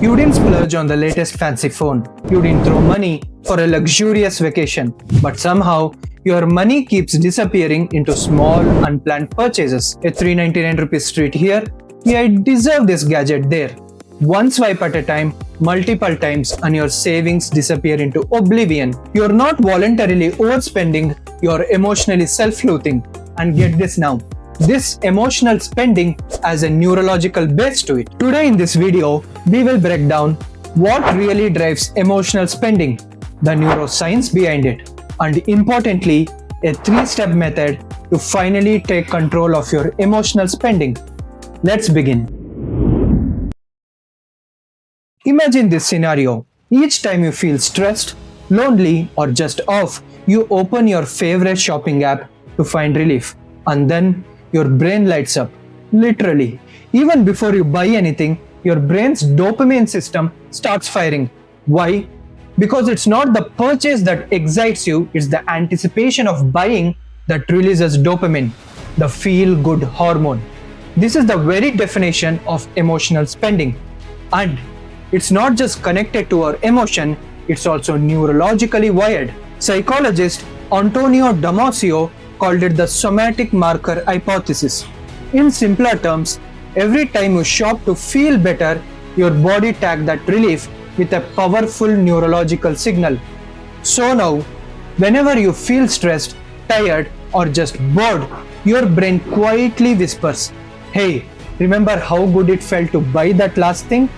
You didn't splurge on the latest fancy phone. You didn't throw money for a luxurious vacation. But somehow, your money keeps disappearing into small, unplanned purchases. A 399 rupees treat here. Yeah, I deserve this gadget there. One swipe at a time, multiple times, and your savings disappear into oblivion. You're not voluntarily overspending, you're emotionally self-loathing. And get this now. This emotional spending has a neurological base to it. Today in this video, we will break down what really drives emotional spending, the neuroscience behind it, and importantly, a 3-step method to finally take control of your emotional spending. Let's begin. Imagine this scenario. Each time you feel stressed, lonely, or just off, you open your favorite shopping app to find relief. And then your brain lights up. Literally. Even before you buy anything, your brain's dopamine system starts firing. Why? Because it's not the purchase that excites you, it's the anticipation of buying that releases dopamine, the feel-good hormone. This is the very definition of emotional spending. And it's not just connected to our emotion, it's also neurologically wired. Psychologist Antonio Damasio called it the somatic marker hypothesis. In simpler terms, every time you shop to feel better, your body tags that relief with a powerful neurological signal. So now, whenever you feel stressed, tired, or just bored, your brain quietly whispers, "Hey, remember how good it felt to buy that last thing?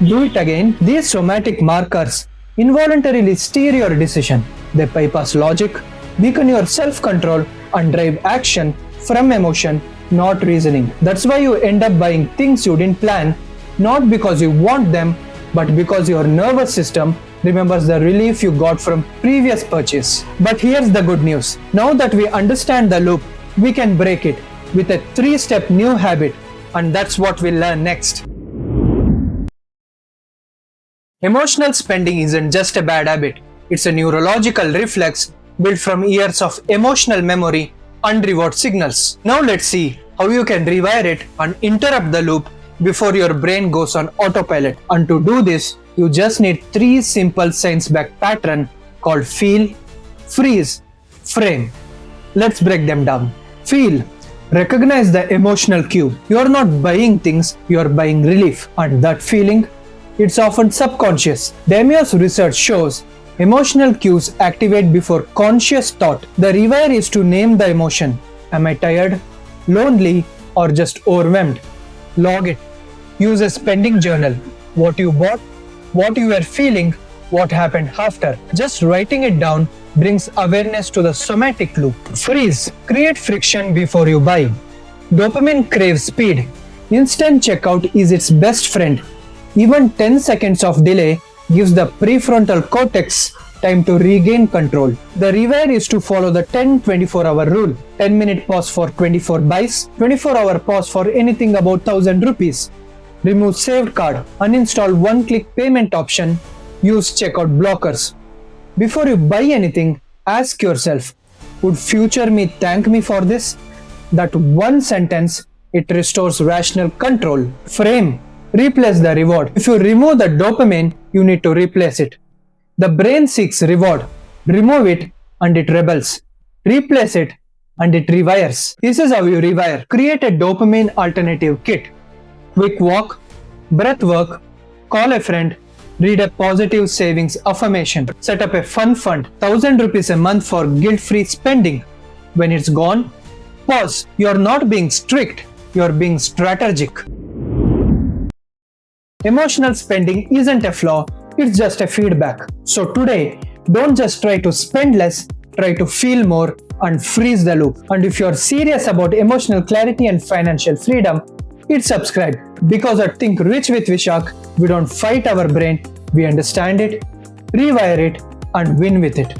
Do it again." These somatic markers involuntarily steer your decision. They bypass logic, weaken your self-control, and drive action from emotion, not reasoning. That's why you end up buying things you didn't plan, not because you want them, but because your nervous system remembers the relief you got from previous purchase. But here's the good news. Now that we understand the loop, we can break it with a 3-step new habit, and that's what we'll learn next. Emotional spending isn't just a bad habit, it's a neurological reflex built from years of emotional memory and reward signals. Now let's see how you can rewire it and interrupt the loop before your brain goes on autopilot. And to do this, you just need 3 simple science-backed patterns called feel, freeze, frame. Let's break them down. Feel. Recognize the emotional cue. You're not buying things, you're buying relief. And that feeling, it's often subconscious. Damia's research shows emotional cues activate before conscious thought. The rewire is to name the emotion. Am I tired, lonely, or just overwhelmed? Log it. Use a spending journal. What you bought, what you were feeling, what happened after. Just writing it down brings awareness to the somatic loop. Freeze. Create friction before you buy. Dopamine craves speed. Instant checkout is its best friend. Even 10 seconds of delay gives the prefrontal cortex time to regain control. The rewire is to follow the 10-24-hour rule. 10-minute pause for 24 buys, 24-hour pause for anything about 1000 rupees. Remove saved card, uninstall one-click payment option, use checkout blockers. Before you buy anything, ask yourself, would future me thank me for this? That one sentence, it restores rational control. Frame. Replace the reward. If you remove the dopamine, you need to replace it. The brain seeks reward. Remove it and it rebels. Replace it and it rewires. This is how you rewire. Create a dopamine alternative kit. Quick walk, breath work, call a friend, read a positive savings affirmation. Set up a fun fund, 1000 rupees a month for guilt-free spending. When it's gone, pause. You're not being strict, you're being strategic. Emotional spending isn't a flaw, it's just a feedback. So today, don't just try to spend less, try to feel more and freeze the loop. And if you're serious about emotional clarity and financial freedom, hit subscribe. Because at Think Rich with Vishak, we don't fight our brain, we understand it, rewire it, and win with it.